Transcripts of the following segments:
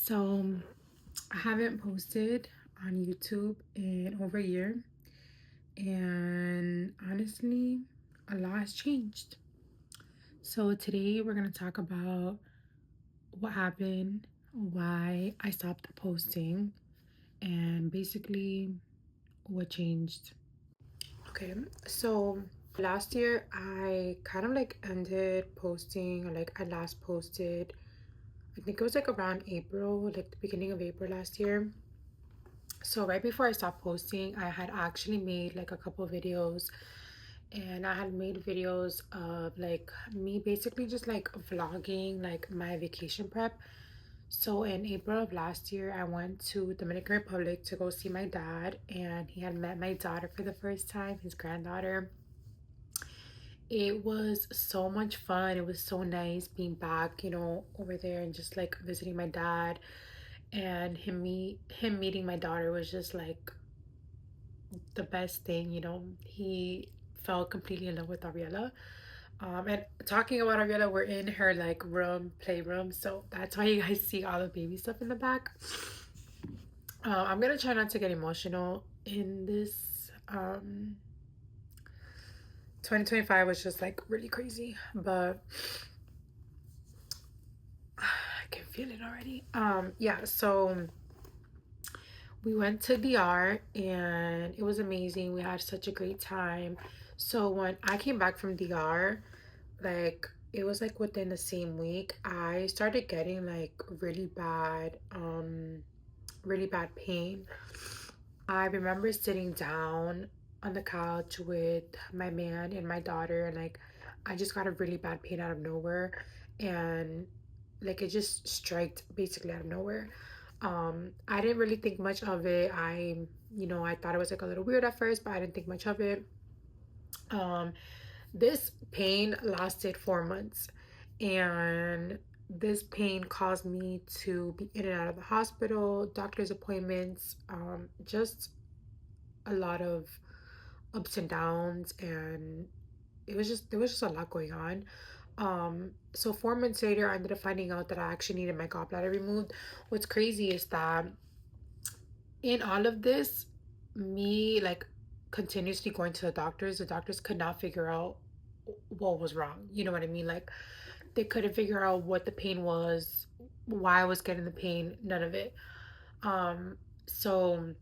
So I haven't posted on YouTube in over a year, and honestly, a lot has changed. So today we're gonna talk about what happened, why I stopped posting, and basically what changed. Okay, so last year I kind of like ended posting, or like I last posted, I think it was like around April, like the beginning of April last year. So right before I stopped posting, I had actually made like a couple videos, and I had made videos of like me basically just like vlogging like my vacation prep. So in April of last year, I went to Dominican Republic to go see my dad, and he had met my daughter for the first time, his granddaughter. It was so much fun. It was so nice being back, over there and just like visiting my dad, and him meeting my daughter was just like the best thing. He fell completely in love with Ariella. And talking about Ariella, we're in her like playroom, so that's why you guys see all the baby stuff in the back. I'm gonna try not to get emotional in this. 2025 was just like really crazy, but I can feel it already. Yeah, so we went to DR and it was amazing. We had such a great time. So when I came back from DR, like it was like within the same week, I started getting like really bad pain. I remember sitting down on the couch with my man and my daughter, and like I just got a really bad pain out of nowhere, and like it just striked basically out of nowhere. I didn't really think much of it. I thought it was like a little weird at first, but I didn't think much of it. um this pain lasted 4 months, and this pain caused me to be in and out of the hospital, doctor's appointments, just a lot of ups and downs, and there was just a lot going on. So 4 months later, I ended up finding out that I actually needed my gallbladder removed. What's crazy is that in all of this, me like continuously going to the doctors could not figure out what was wrong. You know what I mean? Like they couldn't figure out what the pain was, why I was getting the pain, none of it. So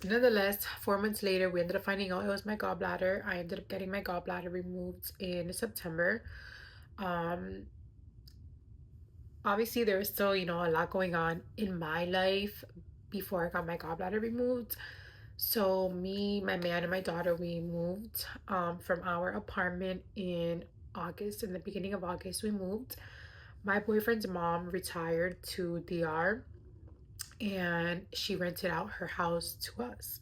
nonetheless, 4 months later, we ended up finding out it was my gallbladder. I ended up getting my gallbladder removed in September. Um, Obviously, there was still, a lot going on in my life before I got my gallbladder removed. So me, my man, and my daughter, we moved from our apartment in August. In the beginning of August, we moved. My boyfriend's mom retired to DR, and she rented out her house to us.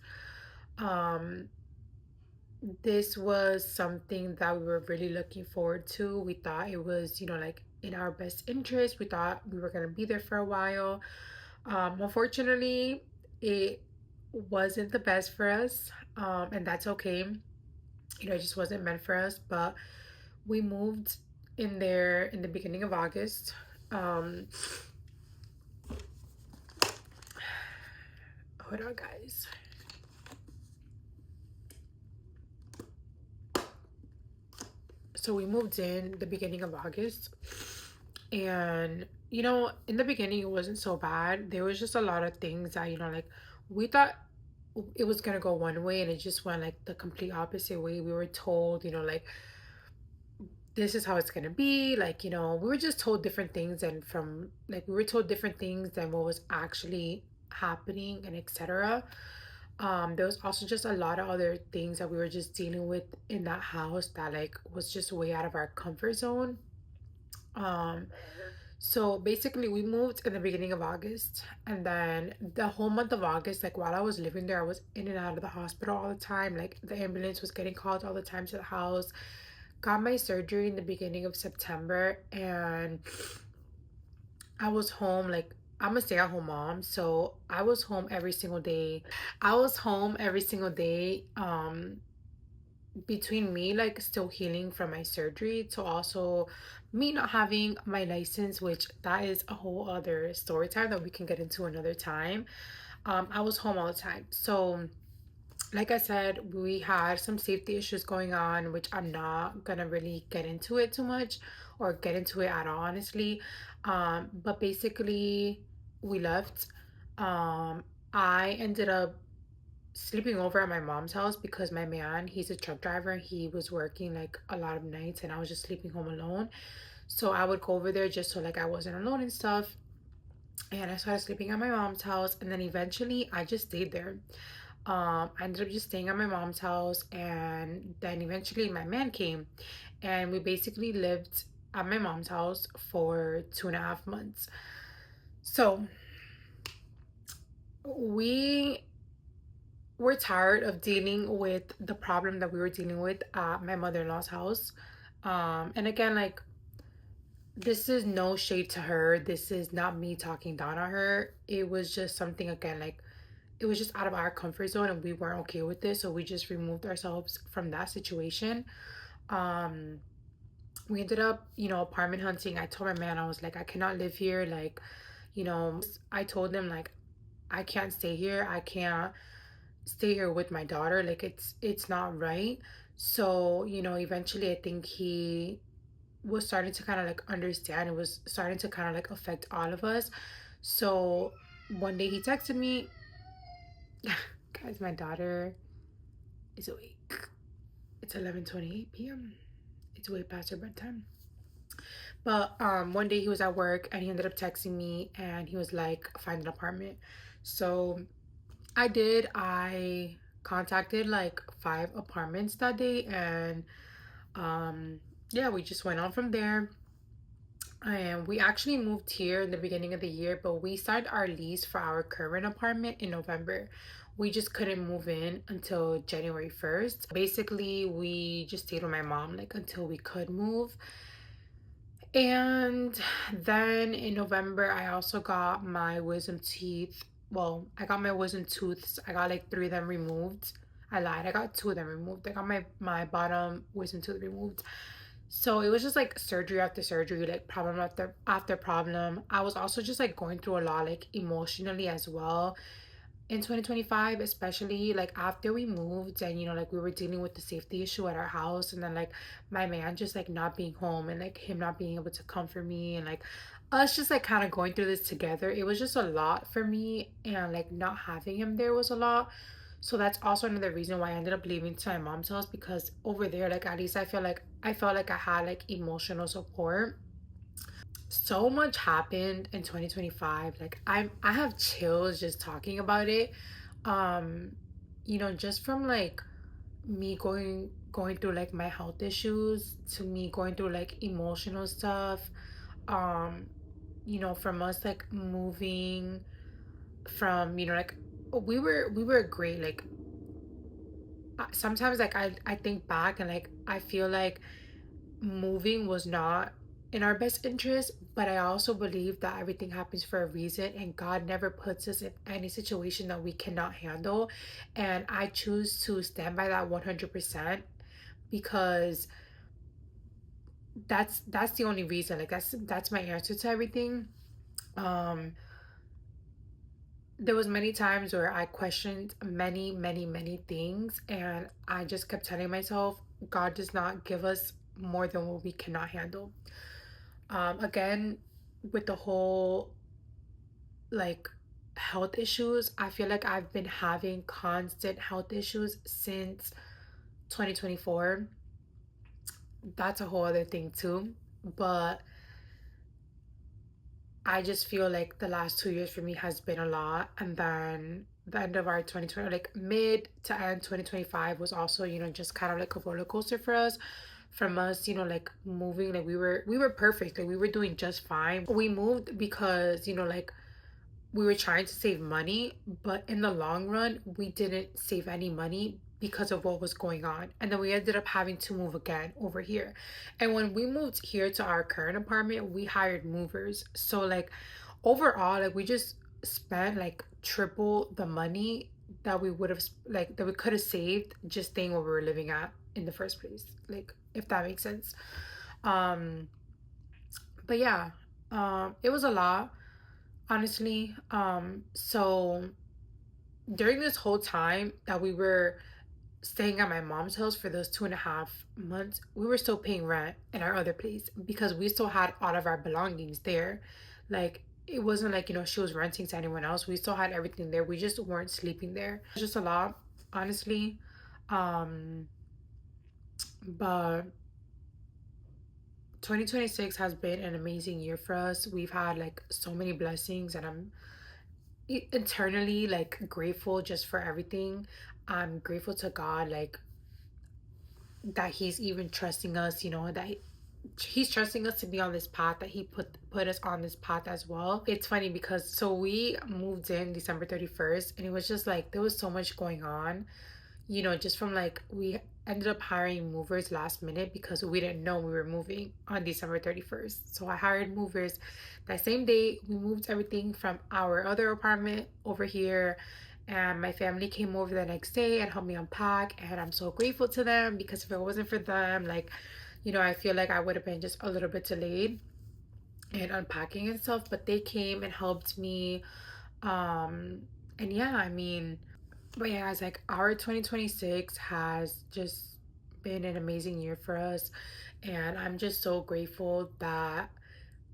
Um, this was something that we were really looking forward to. We thought it was, like in our best interest. We thought we were going to be there for a while. Unfortunately, it wasn't the best for us, and that's okay. It just wasn't meant for us. But we moved in there in the beginning of August. Um, Hold on, guys. So we moved in the beginning of August, and in the beginning it wasn't so bad. There was just a lot of things that like we thought it was gonna go one way, and it just went like the complete opposite way. We were told, like this is how it's gonna be. Like, we were just told different things, and from like we were told different things than what was actually happening, and etc. There was also just a lot of other things that we were just dealing with in that house that like was just way out of our comfort zone. um so basically we moved in the beginning of August, and then the whole month of August, like while I was living there, I was in and out of the hospital all the time. Like the ambulance was getting called all the time to the house. Got my surgery in the beginning of September, and I was home. Like I'm a stay-at-home mom, so I was home every single day. I was home every single day. between me like still healing from my surgery to also me not having my license, which that is a whole other story time that we can get into another time. I was home all the time. So like I said, we had some safety issues going on, which I'm not gonna really get into it too much or get into it at all, honestly. But basically, we left. Um, I ended up sleeping over at my mom's house because my man, he's a truck driver. He was working like a lot of nights, and I was just sleeping home alone. So I would go over there just so like I wasn't alone and stuff. And I started sleeping at my mom's house, and then eventually I just stayed there. I ended up just staying at my mom's house, and then eventually my man came, and we basically lived at my mom's house for 2.5 months. So we were tired of dealing with the problem that we were dealing with at my mother-in-law's house. And again, like, this is no shade to her. This is not me talking down on her. It was just something, again, like, it was just out of our comfort zone and we weren't okay with this, so we just removed ourselves from that situation. um we ended up, apartment hunting. I told my man, I was like, I cannot live here, like, I told him, like, I can't stay here. I can't stay here with my daughter. Like, it's not right. So, eventually I think he was starting to kind of like understand. It was starting to kind of like affect all of us. So one day he texted me. Guys, my daughter is awake. It's 11:28 p.m. It's way past her bedtime. But one day he was at work and he ended up texting me and he was like, find an apartment. So I did. I contacted like 5 apartments that day, and yeah, we just went on from there. And we actually moved here in the beginning of the year, but we signed our lease for our current apartment in November. We just couldn't move in until January 1st. Basically, we just stayed with my mom like until we could move. And then in November, I also got my wisdom teeth. Well, I got my wisdom tooths. I got like 3 of them removed. I lied. I got 2 of them removed. I got my bottom wisdom tooth removed. So it was just like surgery after surgery, like problem after problem. I was also just like going through a lot, like emotionally as well in 2025, especially like after we moved, and like we were dealing with the safety issue at our house, and then like my man just like not being home, and like him not being able to comfort me, and like us just like kind of going through this together. It was just a lot for me, and like not having him there was a lot. So that's also another reason why I ended up leaving to my mom's house, because over there, like, at least I felt like I had like emotional support. So much happened in 2025. Like, I have chills just talking about it. um just from like me going through like my health issues, to me going through like emotional stuff. um from us like moving from, like, we were great. Like, sometimes like I think back and like I feel like moving was not in our best interest, but I also believe that everything happens for a reason and God never puts us in any situation that we cannot handle. And I choose to stand by that 100%, because that's the only reason. Like, that's my answer to everything. um there was many times where I questioned many, many, many things, and I just kept telling myself, God does not give us more than what we cannot handle. Again, with the whole like health issues, I feel like I've been having constant health issues since 2024. That's a whole other thing too. But I just feel like the last 2 years for me has been a lot. And then the end of our 2020, like mid to end 2025, was also, just kind of like a roller coaster for us. From us, like moving, like we were perfect. Like, we were doing just fine. We moved because, like, we were trying to save money, but in the long run, we didn't save any money because of what was going on. And then we ended up having to move again over here. And when we moved here to our current apartment, we hired movers. So, like, overall, like, we just spent like triple the money that we would have, like, that we could have saved just staying where we were living at in the first place, like, if that makes sense. um but yeah, it was a lot, honestly. So during this whole time that we were staying at my mom's house for those 2.5 months, we were still paying rent in our other place because we still had all of our belongings there. Like, it wasn't like, she was renting to anyone else. We still had everything there. We just weren't sleeping there. It's just a lot, honestly. Um, but 2026 has been an amazing year for us. We've had like so many blessings, and I'm internally like grateful just for everything. I'm grateful to God, like, that he's even trusting us, that he's trusting us to be on this path, that he put us on this path as well. It's funny because so we moved in December 31st, and it was just like there was so much going on, just from like we ended up hiring movers last minute because we didn't know we were moving on December 31st. So I hired movers that same day. We moved everything from our other apartment over here, and my family came over the next day and helped me unpack, and I'm so grateful to them because if it wasn't for them, like, I feel like I would have been just a little bit delayed in unpacking and stuff, but they came and helped me. um and yeah, I mean, but yeah, it's like our 2026 has just been an amazing year for us. And I'm just so grateful that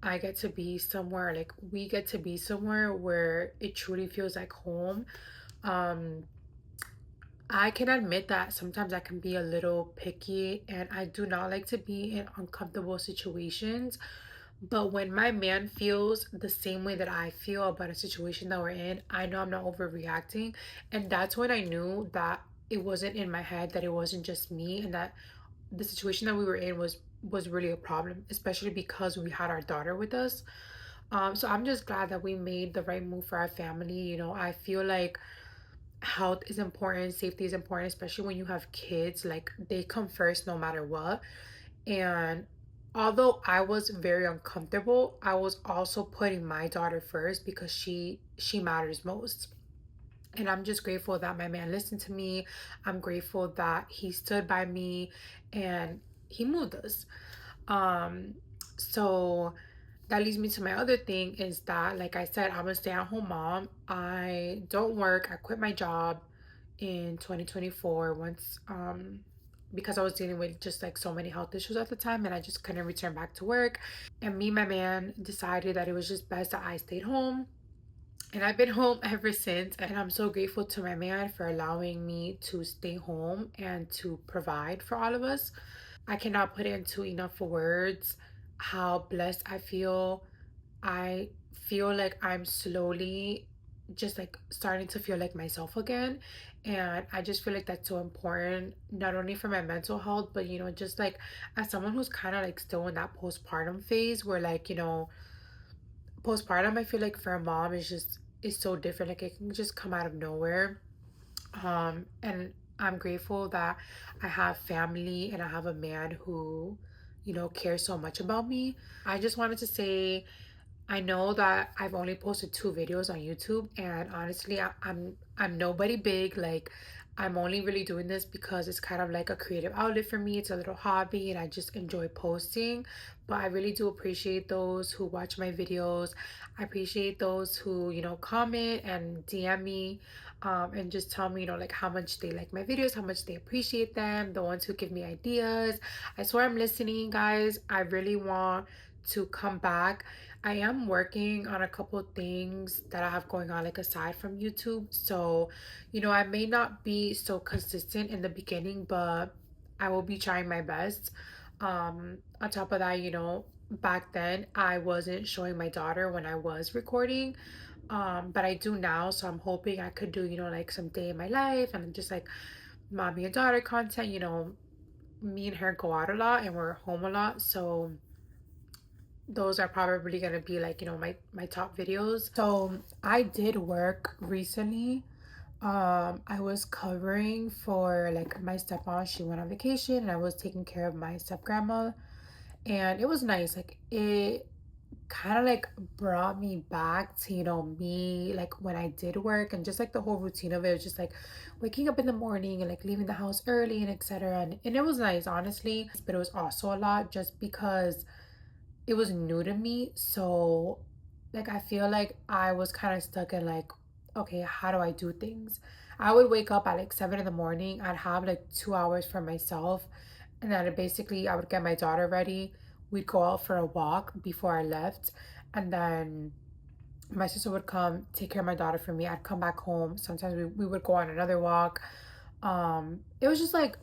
I get to be somewhere, like, we get to be somewhere where it truly feels like home. Um, I can admit that sometimes I can be a little picky and I do not like to be in uncomfortable situations. But when my man feels the same way that I feel about a situation that we're in, I know I'm not overreacting. And that's when I knew that it wasn't in my head, that it wasn't just me, and that the situation that we were in was really a problem, especially because we had our daughter with us. So I'm just glad that we made the right move for our family. I feel like health is important, safety is important, especially when you have kids. Like, they come first no matter what. And although I was very uncomfortable, I was also putting my daughter first because she matters most. And I'm just grateful that my man listened to me. I'm grateful that he stood by me and he moved us. Um, so that leads me to my other thing is that, like I said, I'm a stay-at-home mom. I don't work. I quit my job in 2024 once, because I was dealing with just like so many health issues at the time, and I just couldn't return back to work. And me and my man decided that it was just best that I stayed home. And I've been home ever since, and I'm so grateful to my man for allowing me to stay home and to provide for all of us. I cannot put into enough words how blessed I feel. I feel like I'm slowly just like starting to feel like myself again. And I just feel like that's so important, not only for my mental health, but just like as someone who's kind of like still in that postpartum phase where, like, postpartum, I feel like for a mom is so different. Like, it can just come out of nowhere. And I'm grateful that I have family and I have a man who, cares so much about me. I just wanted to say, I know that I've only posted 2 videos on YouTube, and honestly, I'm nobody big. Like, I'm only really doing this because it's kind of like a creative outlet for me. It's a little hobby, and I just enjoy posting. But I really do appreciate those who watch my videos. I appreciate those who, comment and DM me, and just tell me, like, how much they like my videos, how much they appreciate them. The ones who give me ideas. I swear I'm listening, guys. I really want to come back. I am working on a couple of things that I have going on, like, aside from YouTube. So, I may not be so consistent in the beginning, but I will be trying my best. On top of that, back then I wasn't showing my daughter when I was recording. But I do now. So I'm hoping I could do, like, some day in my life and just like mommy and daughter content. Me and her go out a lot and we're home a lot. So those are probably gonna be like, my top videos. So I did work recently. I was covering for like my stepmom. She went on vacation and I was taking care of my step grandma, and it was nice. Like, it kind of like brought me back to, me like when I did work, and just like the whole routine of it was just like waking up in the morning and like leaving the house early and etc. And it was nice, honestly, but it was also a lot just because it was new to me. So like I feel like I was kind of stuck in like, okay, how do I do things? I would wake up at like 7 in the morning. I'd have like 2 hours for myself, and then basically I would get my daughter ready. We'd go out for a walk before I left, and then my sister would come take care of my daughter for me. I'd come back home. Sometimes we would go on another walk. It was just like,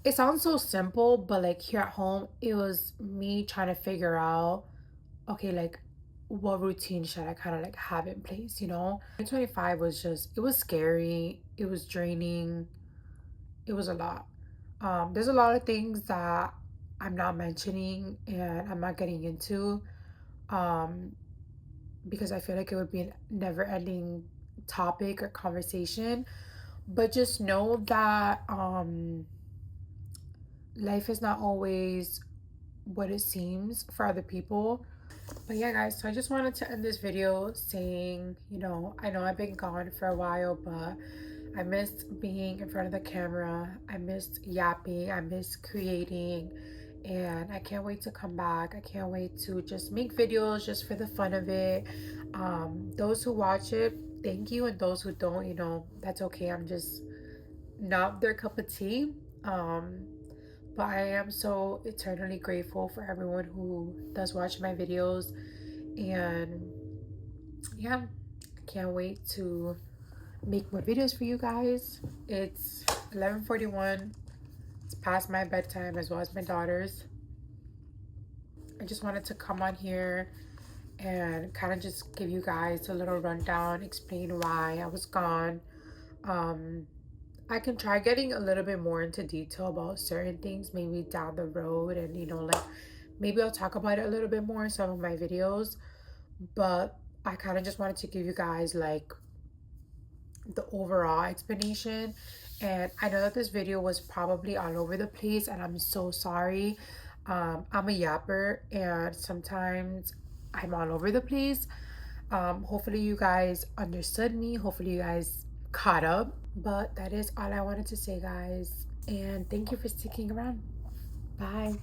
it sounds so simple, but like here at home, it was me trying to figure out, okay, like what routine should I kind of like have in place, 2025 was just, it was scary, it was draining, it was a lot. There's a lot of things that I'm not mentioning and I'm not getting into, um, because I feel like it would be a never ending topic or conversation. But just know that life is not always what it seems for other people. But yeah, guys, so I just wanted to end this video saying, I know I've been gone for a while, but I missed being in front of the camera. I missed yapping. I missed creating. And I can't wait to come back. I can't wait to just make videos just for the fun of it. Those who watch it, thank you. And those who don't, that's okay. I'm just not their cup of tea. Um, but I am so eternally grateful for everyone who does watch my videos. And yeah, I can't wait to make more videos for you guys. It's 11:41. It's past my bedtime as well as my daughter's. I just wanted to come on here and kind of just give you guys a little rundown, explain why I was gone. Um, I can try getting a little bit more into detail about certain things maybe down the road, and like maybe I'll talk about it a little bit more in some of my videos. But I kind of just wanted to give you guys like the overall explanation. And I know that this video was probably all over the place, and I'm so sorry. I'm a yapper, and sometimes I'm all over the place. Hopefully you guys understood me. Hopefully you guys caught up. But that is all I wanted to say, guys. And thank you for sticking around. Bye.